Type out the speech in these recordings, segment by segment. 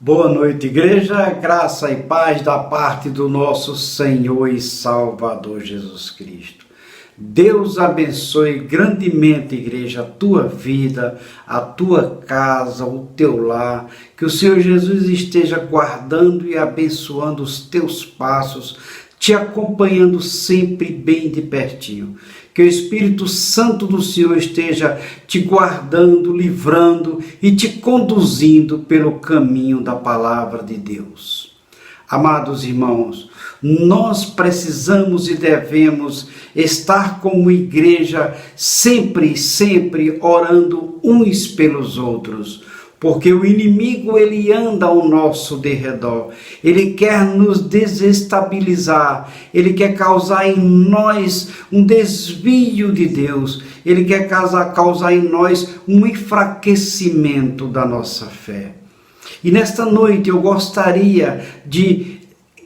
Boa noite, igreja, graça e paz da parte do nosso Senhor e Salvador Jesus Cristo. Deus abençoe grandemente, igreja, a tua vida, a tua casa, o teu lar. Que o Senhor Jesus esteja guardando e abençoando os teus passos, te acompanhando sempre bem de pertinho. Que o Espírito Santo do Senhor esteja te guardando, livrando e te conduzindo pelo caminho da palavra de Deus. Amados irmãos, nós precisamos e devemos estar como igreja sempre orando uns pelos outros. Porque o inimigo, ele anda ao nosso derredor, ele quer nos desestabilizar, ele quer causar em nós um desvio de Deus, ele quer causar em nós um enfraquecimento da nossa fé. E nesta noite eu gostaria de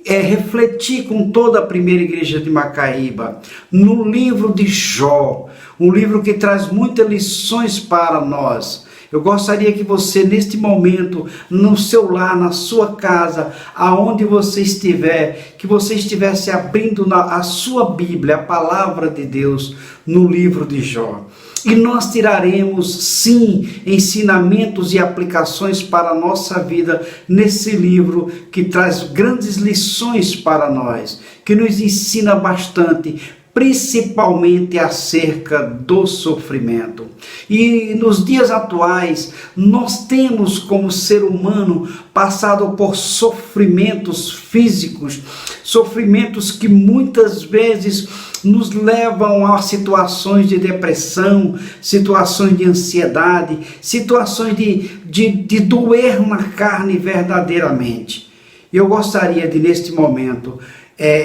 refletir com toda a primeira igreja de Macaíba no livro de Jó, um livro que traz muitas lições para nós. Eu gostaria que você, neste momento, no seu lar, na sua casa, aonde você estiver, que você estivesse abrindo a sua Bíblia, a palavra de Deus, no livro de Jó. E nós tiraremos, sim, ensinamentos e aplicações para a nossa vida nesse livro que traz grandes lições para nós, que nos ensina bastante, principalmente acerca do sofrimento. E nos dias atuais, nós temos como ser humano passado por sofrimentos físicos, sofrimentos que muitas vezes nos levam a situações de depressão, situações de ansiedade, situações de doer na carne verdadeiramente. Eu gostaria de, neste momento,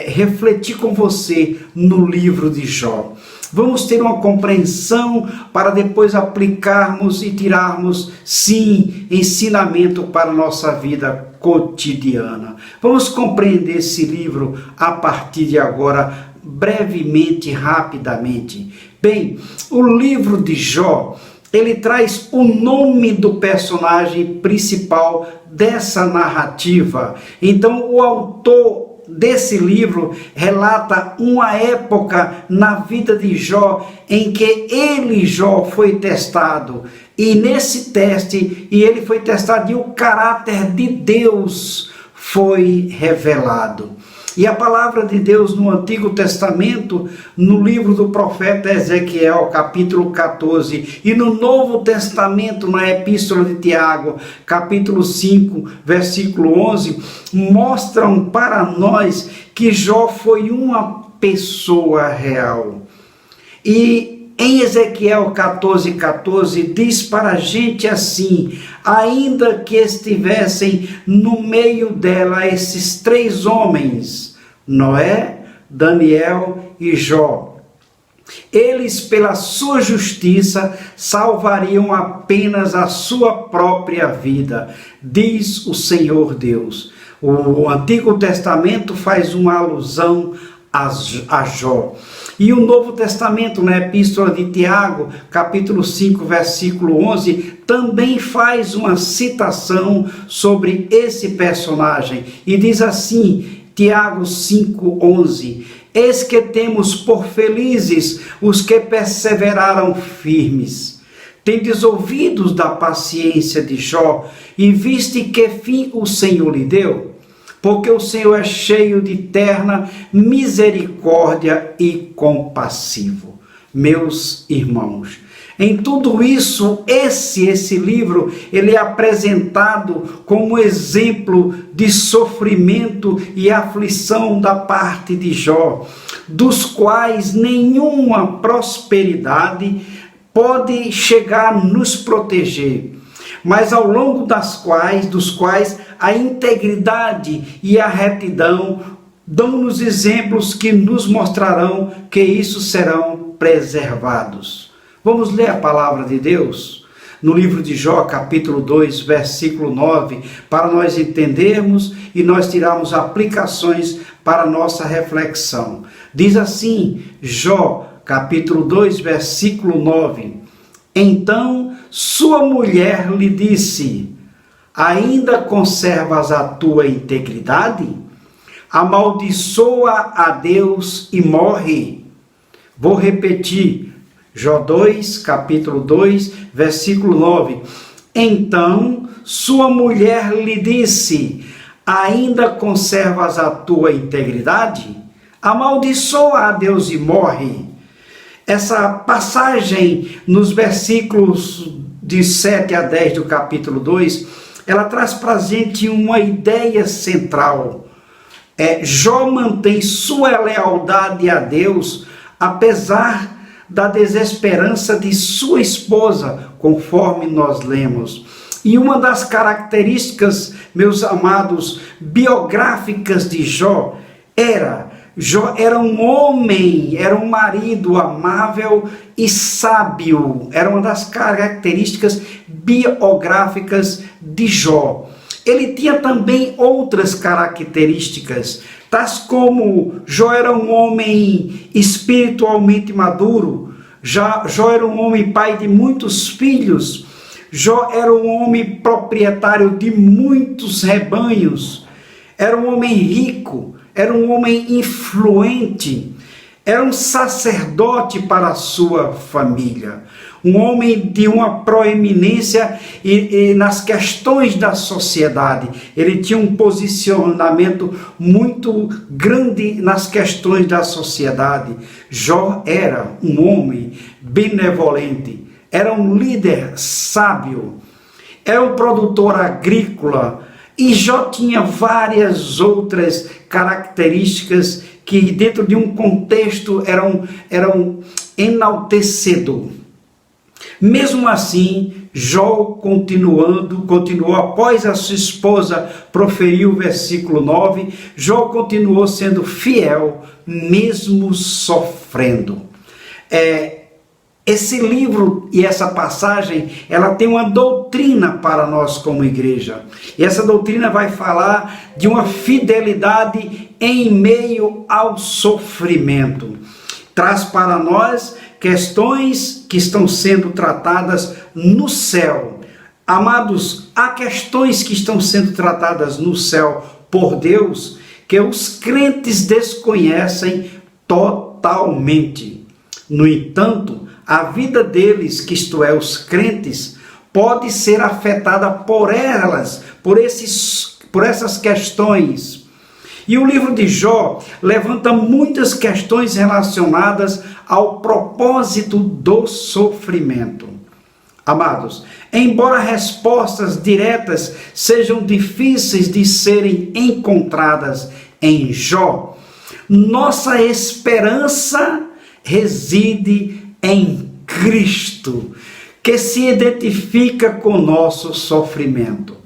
refletir com você no livro de Jó. Vamos ter uma compreensão para depois aplicarmos e tirarmos, sim, ensinamento para a nossa vida cotidiana. Vamos compreender esse livro a partir de agora, brevemente, rapidamente. Bem, o livro de Jó, ele traz o nome do personagem principal dessa narrativa. Então, o autor desse livro relata uma época na vida de Jó em que ele, Jó, foi testado. E nesse teste, ele foi testado e o caráter de Deus foi revelado. E a palavra de Deus no Antigo Testamento, no livro do profeta Ezequiel, capítulo 14, e no Novo Testamento, na Epístola de Tiago, capítulo 5, versículo 11, mostram para nós que Jó foi uma pessoa real. E em Ezequiel 14, diz para a gente assim: ainda que estivessem no meio dela esses três homens, Noé, Daniel e Jó, eles pela sua justiça salvariam apenas a sua própria vida, diz o Senhor Deus. O Antigo Testamento faz uma alusão a Jó. E o Novo Testamento, na Epístola de Tiago, capítulo 5, versículo 11, também faz uma citação sobre esse personagem. E diz assim, Tiago 5, 11, eis que temos por felizes os que perseveraram firmes. Tendes ouvidos da paciência de Jó, e viste que fim o Senhor lhe deu? Porque o Senhor é cheio de terna misericórdia e compassivo. Meus irmãos, em tudo isso, esse livro, ele é apresentado como exemplo de sofrimento e aflição da parte de Jó, dos quais nenhuma prosperidade pode chegar a nos proteger, mas ao longo dos quais a integridade e a retidão dão-nos exemplos que nos mostrarão que isso serão preservados. Vamos ler a palavra de Deus no livro de Jó, capítulo 2, versículo 9, para nós entendermos e nós tirarmos aplicações para a nossa reflexão. Diz assim, Jó, capítulo 2, versículo 9, então sua mulher lhe disse: ainda conservas a tua integridade? Amaldiçoa a Deus e morre. Vou repetir, Jó 2, capítulo 2, versículo 9. Então sua mulher lhe disse: ainda conservas a tua integridade? Amaldiçoa a Deus e morre. Essa passagem nos versículos de 7 a 10 do capítulo 2, ela traz para a gente uma ideia central. Jó mantém sua lealdade a Deus, apesar da desesperança de sua esposa, conforme nós lemos. E uma das características, meus amados, biográficas de Jó era um homem, era um marido amável e sábio. Era uma das características biográficas de Jó. Ele tinha também outras características, tais como Jó era um homem espiritualmente maduro, Jó era um homem pai de muitos filhos, Jó era um homem proprietário de muitos rebanhos, era um homem rico, era um homem influente, era um sacerdote para a sua família, um homem de uma proeminência e nas questões da sociedade. Ele tinha um posicionamento muito grande nas questões da sociedade. Jó era um homem benevolente, era um líder sábio, era um produtor agrícola, e Jó tinha várias outras características que dentro de um contexto eram enaltecedor. Mesmo assim, Jó continuou após a sua esposa proferir o versículo 9, Jó continuou sendo fiel, mesmo sofrendo. Esse livro e essa passagem, ela tem uma doutrina para nós como igreja. E essa doutrina vai falar de uma fidelidade em meio ao sofrimento. Traz para nós questões que estão sendo tratadas no céu. Amados, há questões que estão sendo tratadas no céu por Deus que os crentes desconhecem totalmente. No entanto, a vida deles, que isto é, os crentes, pode ser afetada por elas, por essas questões. E o livro de Jó levanta muitas questões relacionadas ao propósito do sofrimento. Amados, embora respostas diretas sejam difíceis de serem encontradas em Jó, nossa esperança reside em Cristo, que se identifica com o nosso sofrimento.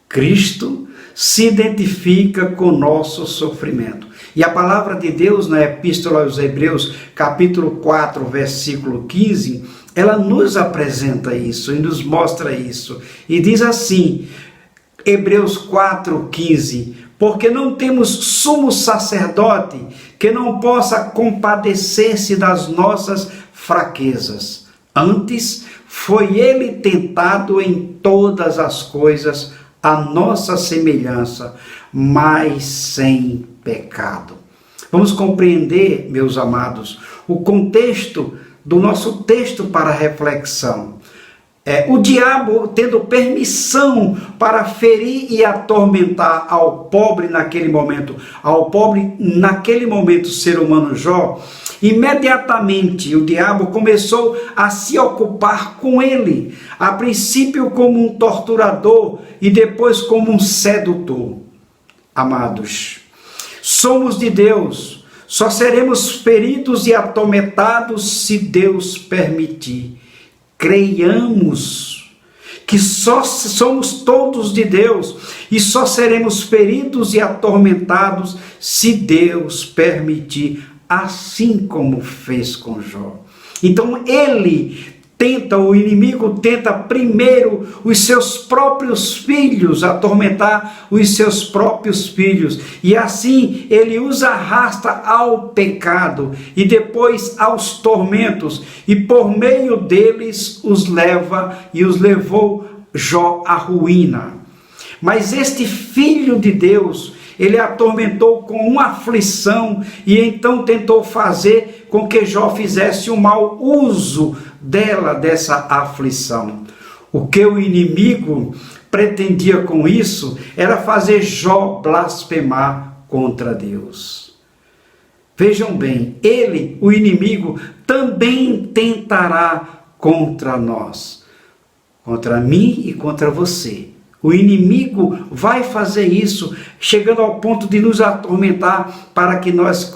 Cristo se identifica com o nosso sofrimento. E a palavra de Deus na Epístola aos Hebreus, capítulo 4, versículo 15, ela nos apresenta isso e nos mostra isso. E diz assim, Hebreus 4, 15, porque não temos sumo sacerdote que não possa compadecer-se das nossas fraquezas. Antes, foi ele tentado em todas as coisas, a nossa semelhança, mas sem pecado. Vamos compreender, meus amados, o contexto do nosso texto para reflexão. O diabo tendo permissão para ferir e atormentar ao pobre naquele momento, ser humano Jó, imediatamente o diabo começou a se ocupar com ele, a princípio como um torturador e depois como um sedutor. Amados, somos de Deus, só seremos feridos e atormentados se Deus permitir. Creiamos que só somos todos de Deus e só seremos feridos e atormentados se Deus permitir, assim como fez com Jó. Então o inimigo tenta primeiro os seus próprios filhos, atormentar os seus próprios filhos, e assim ele os arrasta ao pecado e depois aos tormentos, e por meio deles os leva e os levou Jó à ruína. Mas este filho de Deus, ele atormentou com uma aflição e então tentou fazer com que Jó fizesse um mau uso dessa aflição. O que o inimigo pretendia com isso era fazer Jó blasfemar contra Deus. Vejam bem, o inimigo, também tentará contra nós, contra mim e contra você. O inimigo vai fazer isso, chegando ao ponto de nos atormentar para que nós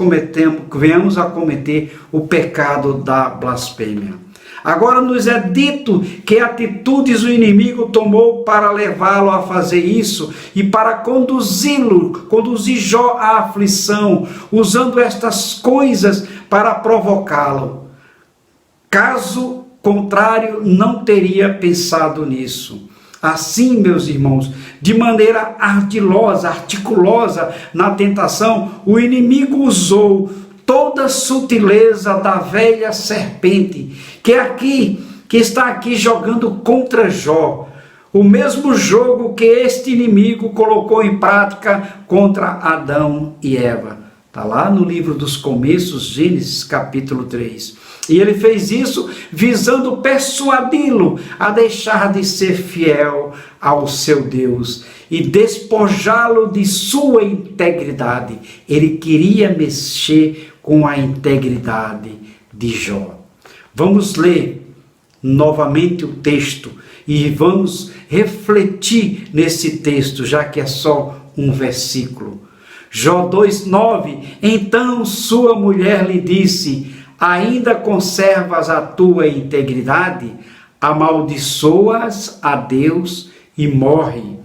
venhamos a cometer o pecado da blasfêmia. Agora nos é dito que atitudes o inimigo tomou para levá-lo a fazer isso e para conduzir Jó à aflição, usando estas coisas para provocá-lo. Caso contrário, não teria pensado nisso. Assim, meus irmãos, de maneira articulosa na tentação, o inimigo usou toda a sutileza da velha serpente, que está aqui jogando contra Jó. O mesmo jogo que este inimigo colocou em prática contra Adão e Eva. Está lá no livro dos Começos, Gênesis capítulo 3. E ele fez isso visando persuadi-lo a deixar de ser fiel ao seu Deus e despojá-lo de sua integridade. Ele queria mexer com a integridade de Jó. Vamos ler novamente o texto e vamos refletir nesse texto, já que é só um versículo. Jó 2:9. Então sua mulher lhe disse: ainda conservas a tua integridade? Amaldiçoas a Deus e morre.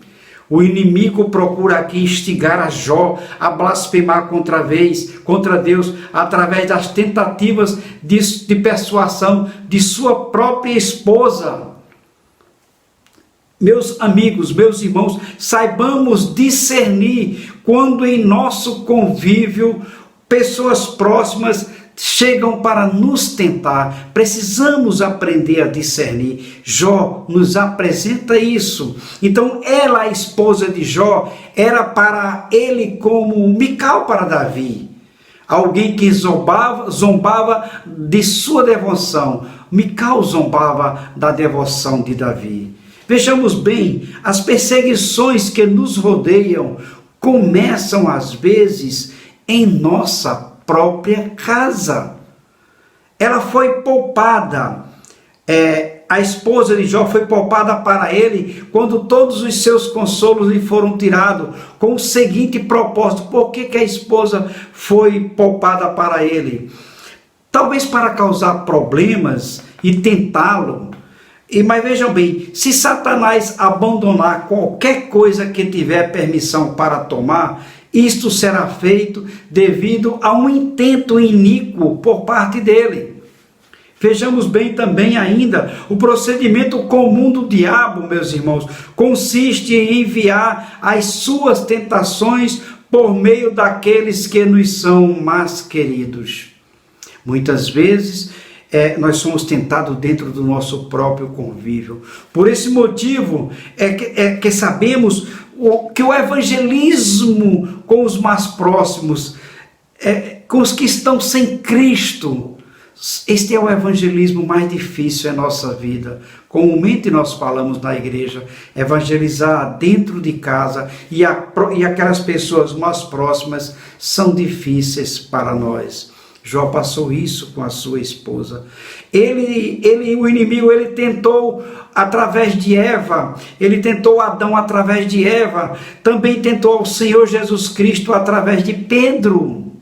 O inimigo procura aqui instigar a Jó a blasfemar contra Deus através das tentativas de persuasão de sua própria esposa. Meus amigos, meus irmãos, saibamos discernir quando em nosso convívio pessoas próximas chegam para nos tentar. Precisamos aprender a discernir. Jó nos apresenta isso. Então ela, a esposa de Jó, era para ele como Mical para Davi, alguém que zombava de sua devoção. Mical zombava da devoção de Davi. Vejamos bem, as perseguições que nos rodeiam começam às vezes em nossa própria casa. Ela foi poupada, a esposa de Jó foi poupada para ele quando todos os seus consolos lhe foram tirados, com o seguinte propósito: por que a esposa foi poupada para ele? Talvez para causar problemas e tentá-lo. Mas vejam bem, se Satanás abandonar qualquer coisa que tiver permissão para tomar, isto será feito devido a um intento iníquo por parte dele. Vejamos bem também ainda, o procedimento comum do diabo, meus irmãos, consiste em enviar as suas tentações por meio daqueles que nos são mais queridos. Muitas vezes nós somos tentados dentro do nosso próprio convívio. Por esse motivo que sabemos que o evangelismo com os mais próximos, com os que estão sem Cristo, este é o evangelismo mais difícil em nossa vida. Comumente nós falamos na igreja, evangelizar dentro de casa e aquelas pessoas mais próximas são difíceis para nós. Jó passou isso com a sua esposa. O inimigo, ele tentou através de Eva, ele tentou Adão através de Eva, também tentou ao Senhor Jesus Cristo através de Pedro.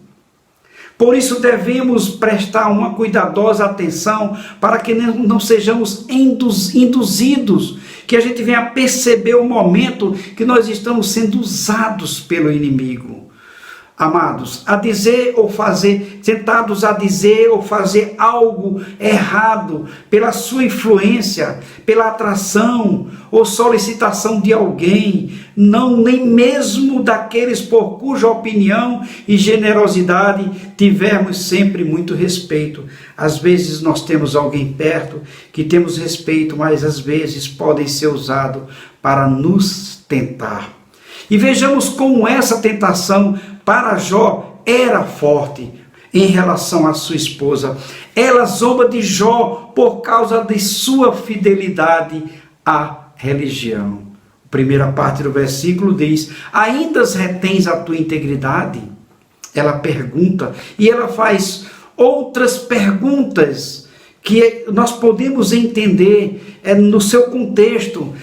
Por isso devemos prestar uma cuidadosa atenção para que não sejamos induzidos, que a gente venha perceber o momento que nós estamos sendo usados pelo inimigo. Amados, tentados a dizer ou fazer algo errado pela sua influência, pela atração ou solicitação de alguém, não nem mesmo daqueles por cuja opinião e generosidade tivermos sempre muito respeito. Às vezes nós temos alguém perto que temos respeito, mas às vezes podem ser usados para nos tentar. E vejamos como essa tentação para Jó era forte em relação à sua esposa. Ela zomba de Jó por causa de sua fidelidade à religião. A primeira parte do versículo diz: ainda retens a tua integridade? Ela pergunta, e ela faz outras perguntas que nós podemos entender no seu contexto.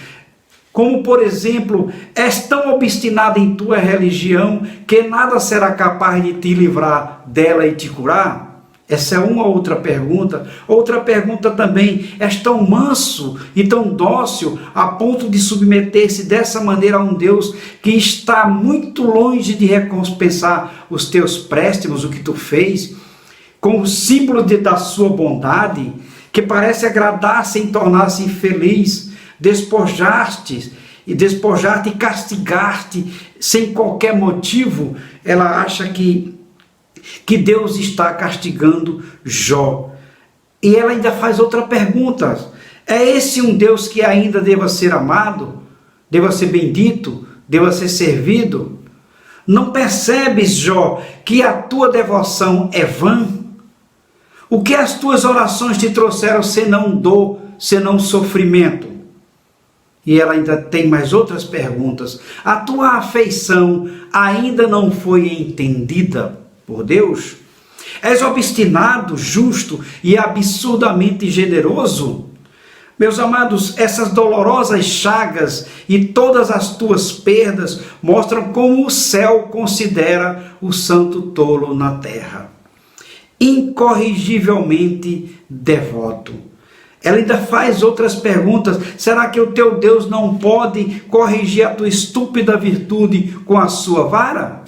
Como, por exemplo, és tão obstinada em tua religião que nada será capaz de te livrar dela e te curar? Essa é uma outra pergunta. Outra pergunta também: és tão manso e tão dócil a ponto de submeter-se dessa maneira a um Deus que está muito longe de recompensar os teus préstimos, o que tu fez, como símbolo da sua bondade, que parece agradar-se em tornar-se infeliz, despojar-te e castigar-te sem qualquer motivo? Ela acha que Deus está castigando Jó. E ela ainda faz outra pergunta: é esse um Deus que ainda deva ser amado, deva ser bendito, deva ser servido? Não percebes, Jó, que a tua devoção é vã? O que as tuas orações te trouxeram senão dor, senão sofrimento? E ela ainda tem mais outras perguntas. A tua afeição ainda não foi entendida por Deus? És obstinado, justo e absurdamente generoso? Meus amados, essas dolorosas chagas e todas as tuas perdas mostram como o céu considera o santo tolo na terra. Incorrigivelmente devoto. Ela ainda faz outras perguntas. Será que o teu Deus não pode corrigir a tua estúpida virtude com a sua vara?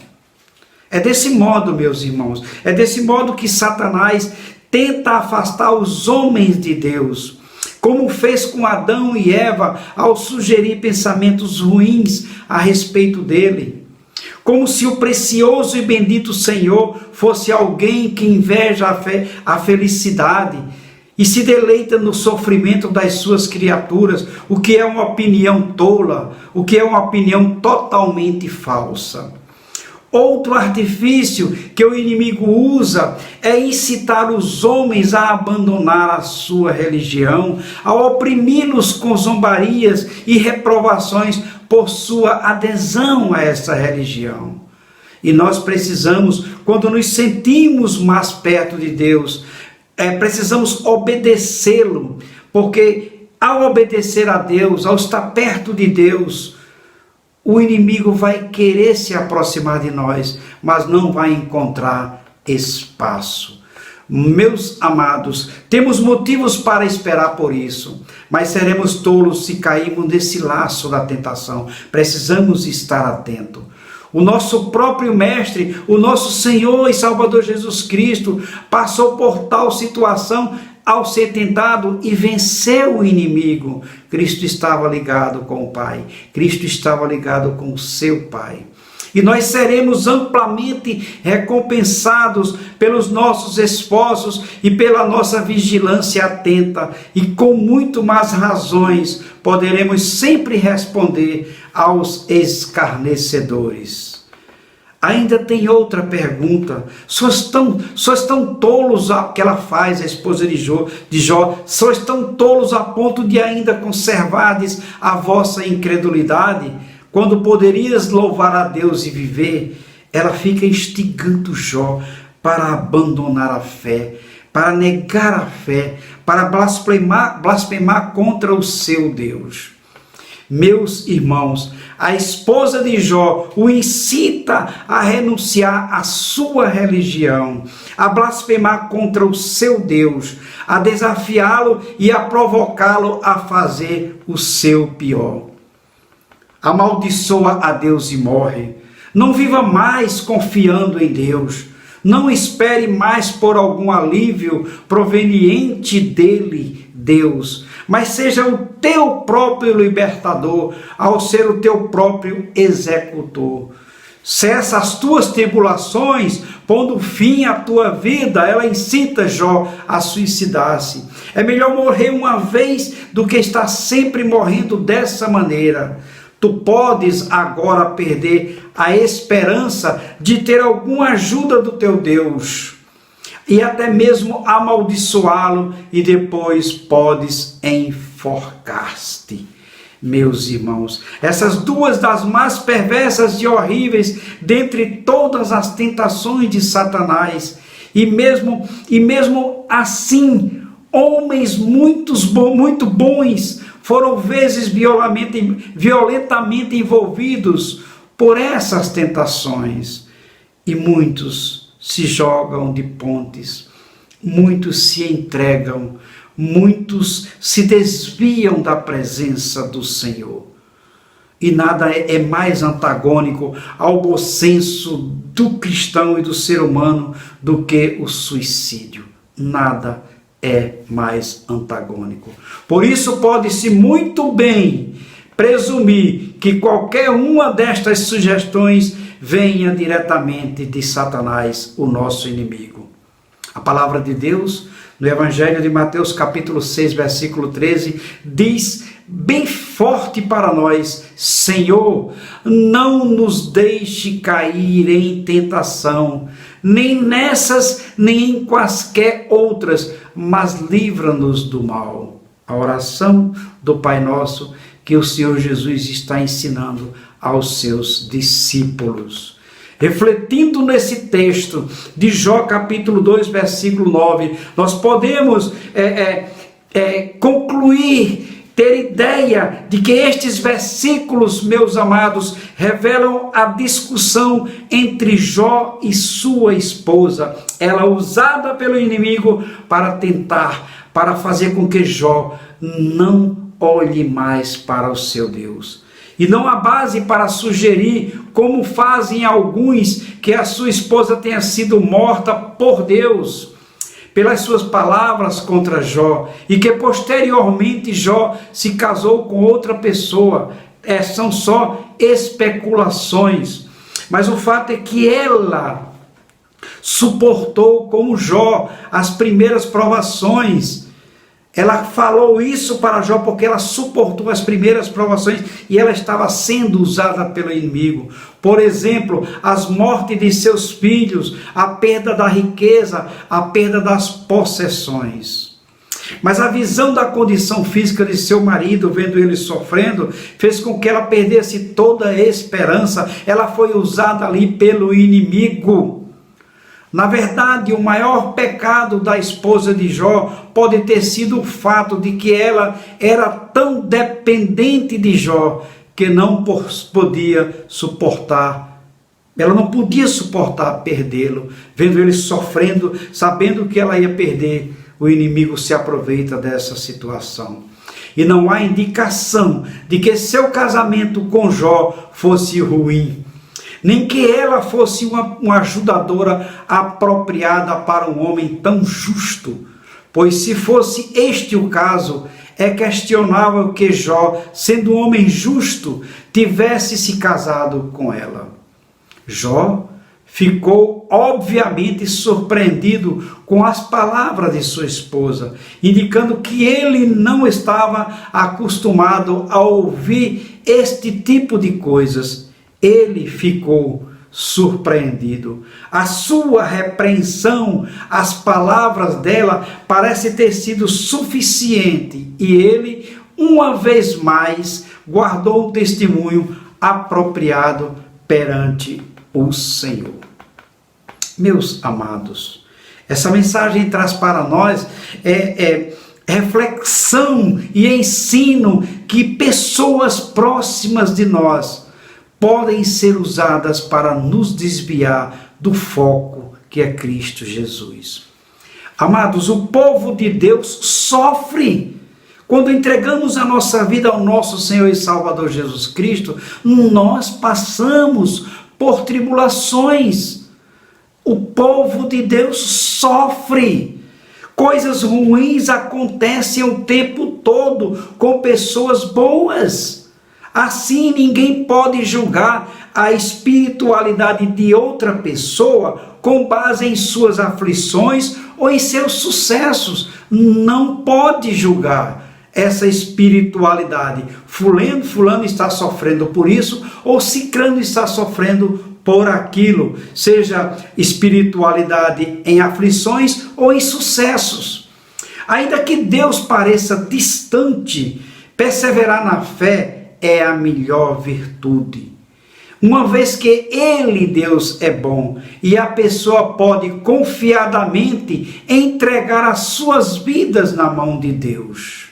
É desse modo, meus irmãos, é desse modo que Satanás tenta afastar os homens de Deus, como fez com Adão e Eva ao sugerir pensamentos ruins a respeito dele. Como se o precioso e bendito Senhor fosse alguém que inveja a felicidade e se deleita no sofrimento das suas criaturas, o que é uma opinião tola, o que é uma opinião totalmente falsa. Outro artifício que o inimigo usa é incitar os homens a abandonar a sua religião, a oprimi-los com zombarias e reprovações por sua adesão a essa religião. E nós precisamos, quando nos sentimos mais perto de Deus, precisamos obedecê-lo, porque ao obedecer a Deus, ao estar perto de Deus, o inimigo vai querer se aproximar de nós, mas não vai encontrar espaço. Meus amados, temos motivos para esperar por isso, mas seremos tolos se cairmos nesse laço da tentação. Precisamos estar atentos. O nosso próprio Mestre, o nosso Senhor e Salvador Jesus Cristo, passou por tal situação ao ser tentado e venceu o inimigo. Cristo estava ligado com o Pai, Cristo estava ligado com o seu Pai. E nós seremos amplamente recompensados pelos nossos esforços e pela nossa vigilância atenta. E com muito mais razões poderemos sempre responder aos escarnecedores. Ainda tem outra pergunta. Sois tão tolos que ela faz, a esposa de Jó, sois tão tolos a ponto de ainda conservardes a vossa incredulidade, quando poderias louvar a Deus e viver? Ela fica instigando Jó para abandonar a fé, para negar a fé, para blasfemar contra o seu Deus. Meus irmãos, a esposa de Jó o incita a renunciar à sua religião, a blasfemar contra o seu Deus, a desafiá-lo e a provocá-lo a fazer o seu pior. Amaldiçoa a Deus e morre. Não viva mais confiando em Deus. Não espere mais por algum alívio proveniente dele, Deus, mas seja o teu próprio libertador, ao ser o teu próprio executor. Cessa as tuas tribulações, pondo fim à tua vida. Ela incita Jó a suicidar-se. É melhor morrer uma vez do que estar sempre morrendo dessa maneira. Tu podes agora perder a esperança de ter alguma ajuda do teu Deus e até mesmo amaldiçoá-lo, e depois podes enforcar-te. Meus irmãos, essas duas das mais perversas e horríveis dentre todas as tentações de Satanás, e mesmo assim, homens muito bons foram vezes violentamente envolvidos por essas tentações, e muitos se jogam de pontes, muitos se entregam, muitos se desviam da presença do Senhor. E nada é mais antagônico ao bom senso do cristão e do ser humano do que o suicídio. Nada é mais antagônico. Por isso pode-se muito bem presumir que qualquer uma destas sugestões venha diretamente de Satanás, o nosso inimigo. A palavra de Deus, no Evangelho de Mateus, capítulo 6, versículo 13, diz bem forte para nós: Senhor, não nos deixe cair em tentação, nem nessas, nem em quaisquer outras, mas livra-nos do mal. A oração do Pai Nosso que o Senhor Jesus está ensinando aos seus discípulos. Refletindo nesse texto de Jó capítulo 2, versículo 9, nós podemos concluir, ter ideia de que estes versículos, meus amados, revelam a discussão entre Jó e sua esposa, ela usada pelo inimigo para fazer com que Jó não olhe mais para o seu Deus. E não há base para sugerir, como fazem alguns, que a sua esposa tenha sido morta por Deus, pelas suas palavras contra Jó, e que posteriormente Jó se casou com outra pessoa. São só especulações. Mas o fato é que ela suportou, como Jó, as primeiras provações. Ela falou isso para Jó porque ela suportou as primeiras provações e ela estava sendo usada pelo inimigo. Por exemplo, as mortes de seus filhos, a perda da riqueza, a perda das possessões. Mas a visão da condição física de seu marido, vendo ele sofrendo, fez com que ela perdesse toda a esperança. Ela foi usada ali pelo inimigo. Na verdade, o maior pecado da esposa de Jó pode ter sido o fato de que ela era tão dependente de Jó que não podia suportar. Ela não podia suportar perdê-lo, vendo ele sofrendo, sabendo que ela ia perder. O inimigo se aproveita dessa situação. E não há indicação de que seu casamento com Jó fosse ruim, nem que ela fosse uma ajudadora apropriada para um homem tão justo, pois se fosse este o caso, é questionável que Jó, sendo um homem justo, tivesse se casado com ela. Jó ficou obviamente surpreendido com as palavras de sua esposa, indicando que ele não estava acostumado a ouvir este tipo de coisas. Ele ficou surpreendido. A sua repreensão, as palavras dela, parece ter sido suficiente, e ele, uma vez mais, guardou um testemunho apropriado perante o Senhor. Meus amados, essa mensagem traz para nós reflexão e ensino que pessoas próximas de nós podem ser usadas para nos desviar do foco que é Cristo Jesus. Amados, o povo de Deus sofre quando entregamos a nossa vida ao nosso Senhor e Salvador Jesus Cristo. Nós passamos por tribulações. O povo de Deus sofre. Coisas ruins acontecem o tempo todo com pessoas boas. Assim, ninguém pode julgar a espiritualidade de outra pessoa com base em suas aflições ou em seus sucessos. Não pode julgar essa espiritualidade. Fulano está sofrendo por isso, ou ciclano está sofrendo por aquilo, seja espiritualidade em aflições ou em sucessos. Ainda que Deus pareça distante, perseverar na fé é a melhor virtude. Uma vez que Ele, Deus, é bom e a pessoa pode confiadamente entregar as suas vidas na mão de Deus.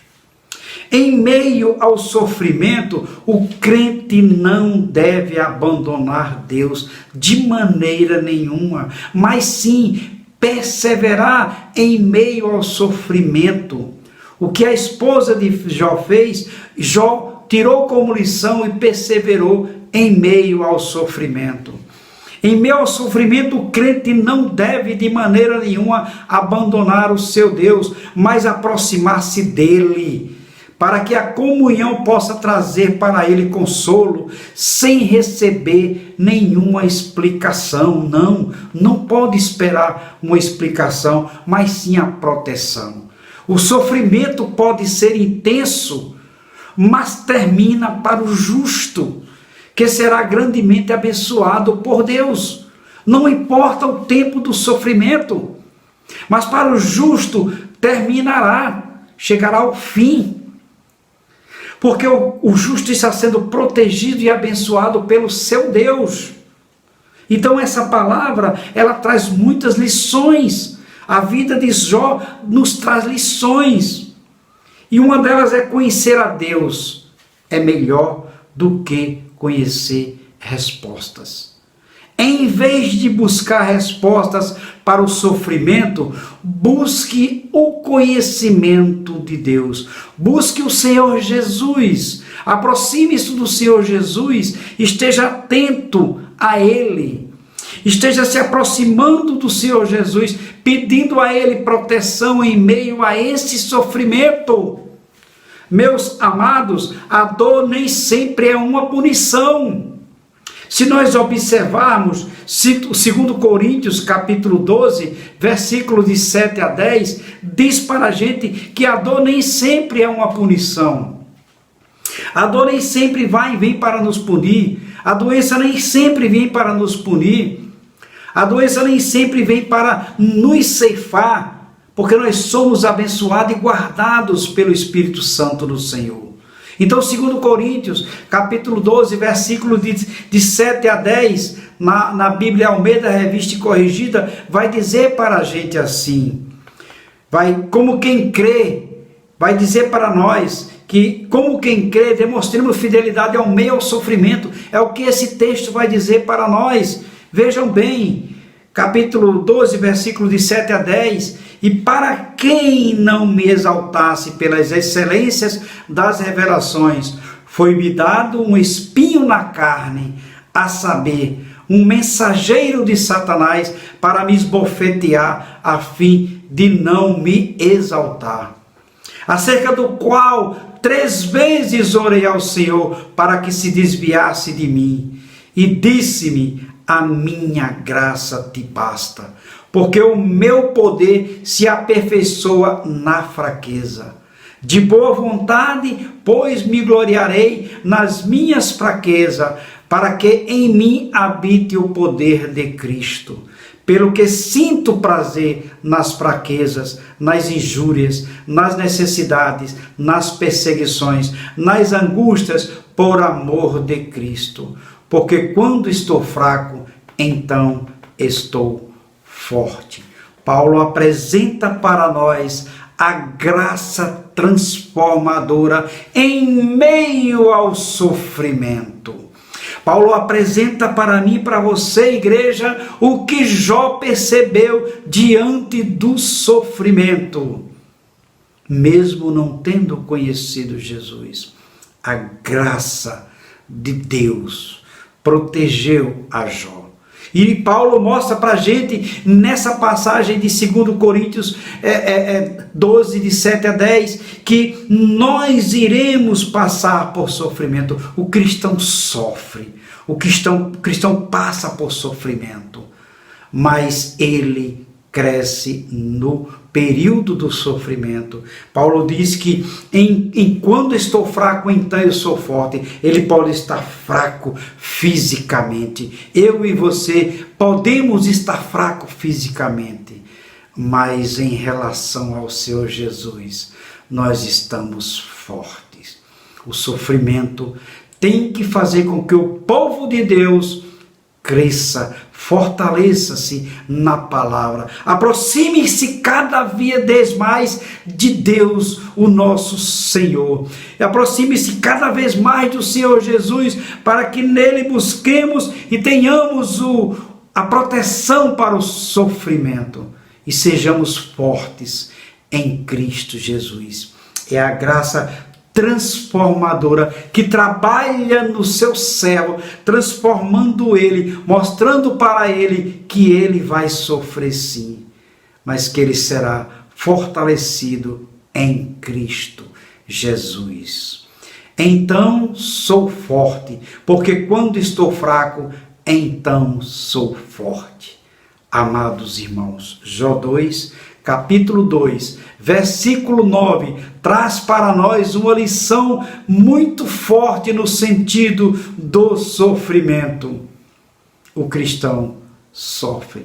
Em meio ao sofrimento, o crente não deve abandonar Deus de maneira nenhuma, mas sim perseverar em meio ao sofrimento. O que a esposa de Jó fez, Jó tirou como lição e perseverou em meio ao sofrimento. Em meio ao sofrimento, o crente não deve de maneira nenhuma abandonar o seu Deus, mas aproximar-se dele, para que a comunhão possa trazer para ele consolo, sem receber nenhuma explicação. Não pode esperar uma explicação, mas sim a proteção. O sofrimento pode ser intenso, mas termina para o justo, que será grandemente abençoado por Deus. Não importa o tempo do sofrimento, mas para o justo terminará, chegará ao fim. Porque o justo está sendo protegido e abençoado pelo seu Deus. Então essa palavra, ela traz muitas lições. A vida de Jó nos traz lições. E uma delas é conhecer a Deus. É melhor do que conhecer respostas. Em vez de buscar respostas para o sofrimento, busque o conhecimento de Deus. Busque o Senhor Jesus. Aproxime-se do Senhor Jesus. Esteja atento a Ele. Esteja se aproximando do Senhor Jesus, pedindo a Ele proteção em meio a esse sofrimento. Meus amados, a dor nem sempre é uma punição. Se nós observarmos 2 Coríntios capítulo 12, versículo de 7 a 10, diz para a gente que a dor nem sempre é uma punição. A dor nem sempre vai e vem para nos punir. A doença nem sempre vem para nos punir. A doença nem sempre vem para nos ceifar, porque nós somos abençoados e guardados pelo Espírito Santo do Senhor. Então, 2 Coríntios, capítulo 12, versículo de 7 a 10, na Bíblia Almeida, Revista e Corrigida, vai dizer para a gente assim, como quem crê, vai dizer para nós que, como quem crê, demonstremos fidelidade ao meio ao sofrimento. É o que esse texto vai dizer para nós. Vejam bem, capítulo 12, versículo de 7 a 10, e para quem não me exaltasse pelas excelências das revelações, foi-me dado um espinho na carne, a saber, um mensageiro de Satanás para me esbofetear, a fim de não me exaltar. Acerca do qual 3 vezes orei ao Senhor para que se desviasse de mim, e disse-me: a minha graça te basta, porque o meu poder se aperfeiçoa na fraqueza. De boa vontade, pois me gloriarei nas minhas fraquezas, para que em mim habite o poder de Cristo. Pelo que sinto prazer nas fraquezas, nas injúrias, nas necessidades, nas perseguições, nas angústias, por amor de Cristo. Porque quando estou fraco, então estou forte. Paulo apresenta para nós a graça transformadora em meio ao sofrimento. Paulo apresenta para mim e para você, igreja, o que Jó percebeu diante do sofrimento. Mesmo não tendo conhecido Jesus, a graça de Deus protegeu a Jó. E Paulo mostra para a gente, nessa passagem de 2 Coríntios 12, de 7 a 10, que nós iremos passar por sofrimento. O cristão sofre, o cristão passa por sofrimento, mas ele cresce no período do sofrimento. Paulo diz que quando estou fraco, então eu sou forte. Ele pode estar fraco fisicamente. Eu e você podemos estar fraco fisicamente, mas em relação ao Senhor Jesus, nós estamos fortes. O sofrimento tem que fazer com que o povo de Deus cresça, fortaleça-se na palavra, aproxime-se cada vez mais de Deus, o nosso Senhor, aproxime-se cada vez mais do Senhor Jesus, para que nele busquemos e tenhamos a proteção para o sofrimento e sejamos fortes em Cristo Jesus. É a graça transformadora que trabalha no seu servo, transformando ele, mostrando para ele que ele vai sofrer sim, mas que ele será fortalecido em Cristo Jesus. Então sou forte, porque quando estou fraco, então sou forte. Amados irmãos, Jó 2, capítulo 2, versículo 9, traz para nós uma lição muito forte no sentido do sofrimento. O cristão sofre,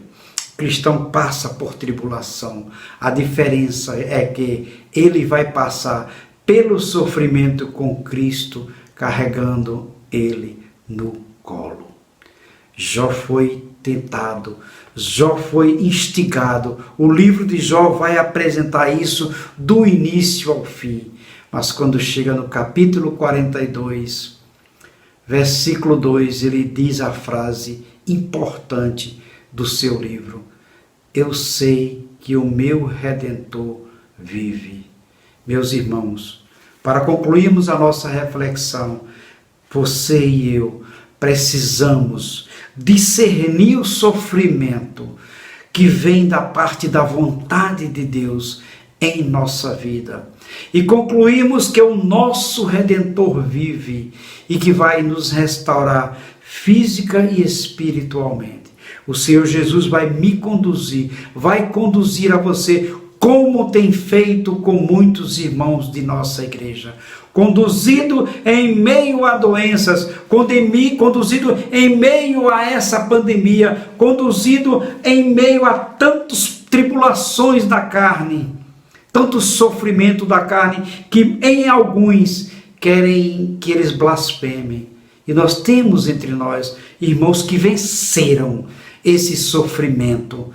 o cristão passa por tribulação. A diferença é que ele vai passar pelo sofrimento com Cristo, carregando ele no colo. Jó foi tentado, Jó foi instigado. O livro de Jó vai apresentar isso do início ao fim. Mas quando chega no capítulo 42, versículo 2, ele diz a frase importante do seu livro: eu sei que o meu Redentor vive. Meus irmãos, para concluirmos a nossa reflexão, você e eu precisamos discernir o sofrimento que vem da parte da vontade de Deus em nossa vida e concluímos que o nosso Redentor vive e que vai nos restaurar física e espiritualmente. O Senhor Jesus vai me conduzir, vai conduzir a você, como tem feito com muitos irmãos de nossa igreja, conduzido em meio a doenças, conduzido em meio a essa pandemia, conduzido em meio a tantas tribulações da carne, tanto sofrimento da carne, que em alguns querem que eles blasfemem. E nós temos entre nós irmãos que venceram esse sofrimento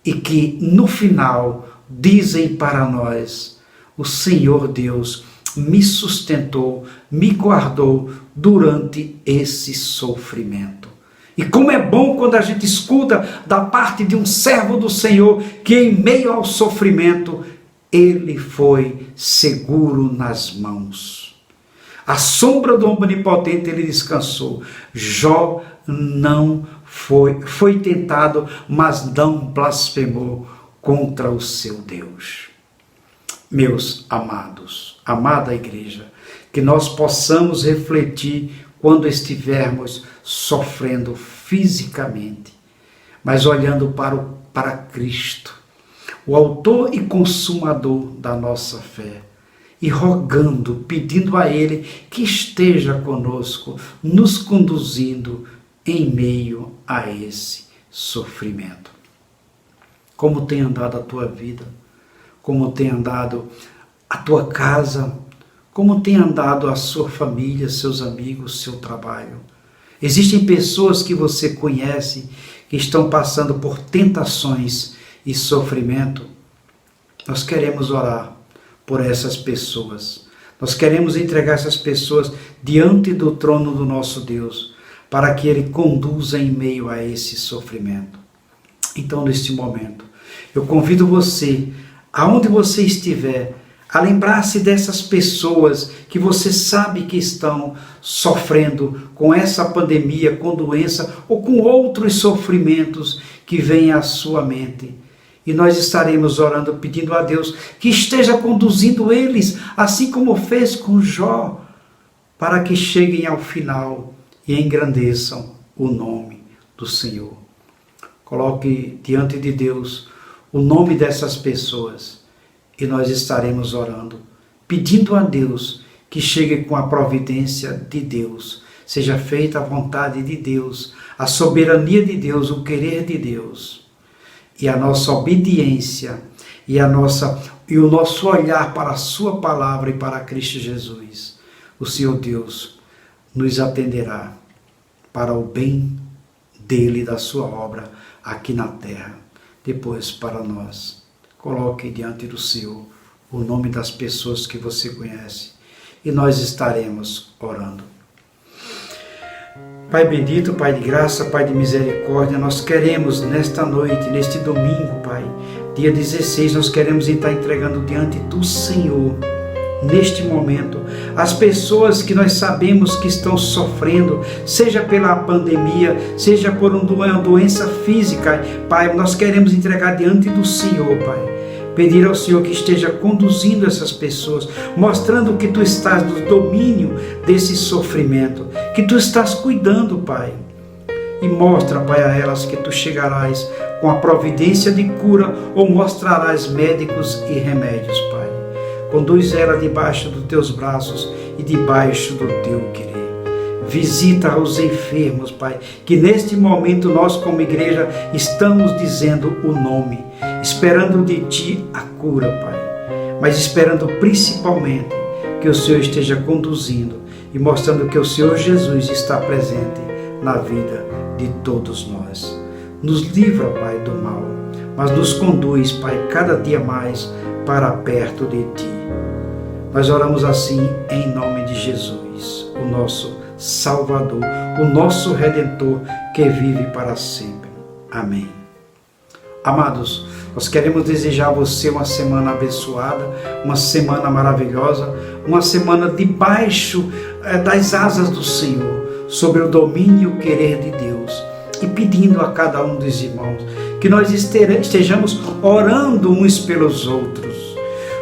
e que no final dizem para nós: o Senhor Deus me sustentou, me guardou durante esse sofrimento. E como é bom quando a gente escuta da parte de um servo do Senhor que em meio ao sofrimento ele foi seguro nas mãos. À sombra do Onipotente ele descansou. Jó não foi tentado, mas não blasfemou contra o seu Deus. Meus amados, amada igreja, que nós possamos refletir quando estivermos sofrendo fisicamente, mas olhando para Cristo, o autor e consumador da nossa fé, e rogando, pedindo a Ele que esteja conosco, nos conduzindo em meio a esse sofrimento. Como tem andado a tua vida? Como tem andado a tua casa? Como tem andado a sua família, seus amigos, seu trabalho? Existem pessoas que você conhece que estão passando por tentações e sofrimento. Nós queremos orar por essas pessoas. Nós queremos entregar essas pessoas diante do trono do nosso Deus, para que Ele conduza em meio a esse sofrimento. Então, neste momento, eu convido você, aonde você estiver, a lembrar-se dessas pessoas que você sabe que estão sofrendo com essa pandemia, com doença ou com outros sofrimentos que vêm à sua mente. E nós estaremos orando, pedindo a Deus que esteja conduzindo eles, assim como fez com Jó, para que cheguem ao final e engrandeçam o nome do Senhor. Coloque diante de Deus o nome dessas pessoas e nós estaremos orando, pedindo a Deus que chegue com a providência de Deus, seja feita a vontade de Deus, a soberania de Deus, o querer de Deus. E a nossa obediência e o nosso olhar para a sua palavra e para Cristo Jesus, o Senhor Deus nos atenderá para o bem dele e da sua obra aqui na terra. Depois, para nós, coloque diante do Senhor o nome das pessoas que você conhece e nós estaremos orando. Pai bendito, Pai de graça, Pai de misericórdia, nós queremos nesta noite, neste domingo, Pai, dia 16, nós queremos estar entregando diante do Senhor, neste momento, as pessoas que nós sabemos que estão sofrendo, seja pela pandemia, seja por uma doença física, Pai, nós queremos entregar diante do Senhor, Pai. Pedir ao Senhor que esteja conduzindo essas pessoas, mostrando que Tu estás no domínio desse sofrimento, que Tu estás cuidando, Pai. E mostra, Pai, a elas que Tu chegarás com a providência de cura ou mostrarás médicos e remédios, Pai. Conduz ela debaixo dos Teus braços e debaixo do Teu querer. Visita os enfermos, Pai, que neste momento nós como igreja estamos dizendo o nome, esperando de Ti a cura, Pai, mas esperando principalmente que o Senhor esteja conduzindo e mostrando que o Senhor Jesus está presente na vida de todos nós. Nos livra, Pai, do mal, mas nos conduz, Pai, cada dia mais para perto de Ti. Nós oramos assim em nome de Jesus, o nosso Salvador, o nosso Redentor que vive para sempre. Amém. Amados, nós queremos desejar a você uma semana abençoada, uma semana maravilhosa, uma semana debaixo das asas do Senhor, sobre o domínio e o querer de Deus, e pedindo a cada um dos irmãos que nós estejamos orando uns pelos outros.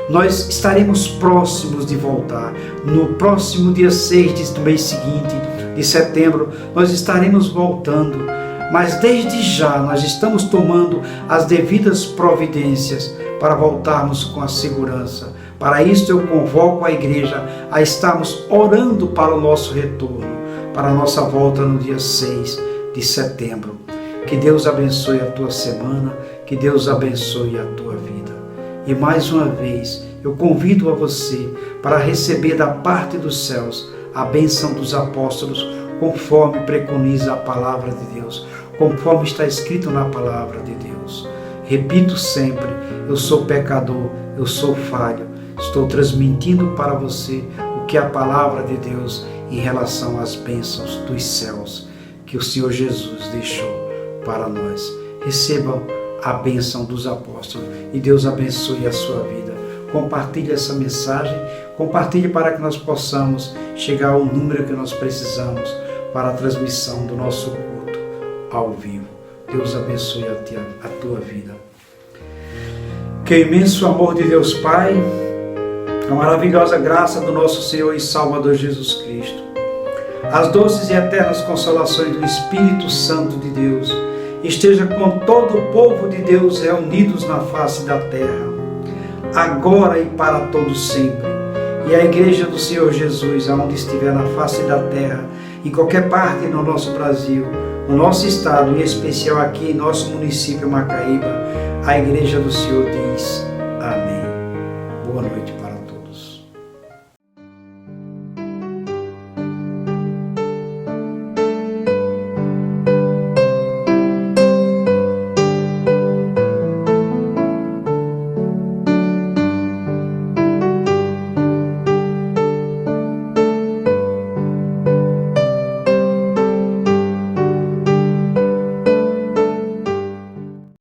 Nós estaremos próximos de voltar. No próximo dia 6 do mês seguinte, de setembro, nós estaremos voltando. Mas desde já nós estamos tomando as devidas providências para voltarmos com a segurança. Para isso eu convoco a igreja a estarmos orando para o nosso retorno, para a nossa volta no dia 6 de setembro. Que Deus abençoe a tua semana, que Deus abençoe a tua vida. E mais uma vez, eu convido a você para receber da parte dos céus a bênção dos apóstolos, conforme preconiza a palavra de Deus, conforme está escrito na palavra de Deus. Repito sempre, eu sou pecador, eu sou falho, estou transmitindo para você o que é a palavra de Deus em relação às bênçãos dos céus que o Senhor Jesus deixou para nós. Recebam a bênção dos apóstolos e Deus abençoe a sua vida. Compartilhe essa mensagem, compartilhe para que nós possamos chegar ao número que nós precisamos para a transmissão do nosso culto ao vivo. Deus abençoe a tua vida. Que o imenso amor de Deus Pai, a maravilhosa graça do nosso Senhor e Salvador Jesus Cristo, as doces e eternas consolações do Espírito Santo de Deus, esteja com todo o povo de Deus reunidos na face da terra, agora e para todo sempre. E a igreja do Senhor Jesus, aonde estiver na face da terra, em qualquer parte no nosso Brasil, no nosso estado, em especial aqui em nosso município Macaíba, a igreja do Senhor diz: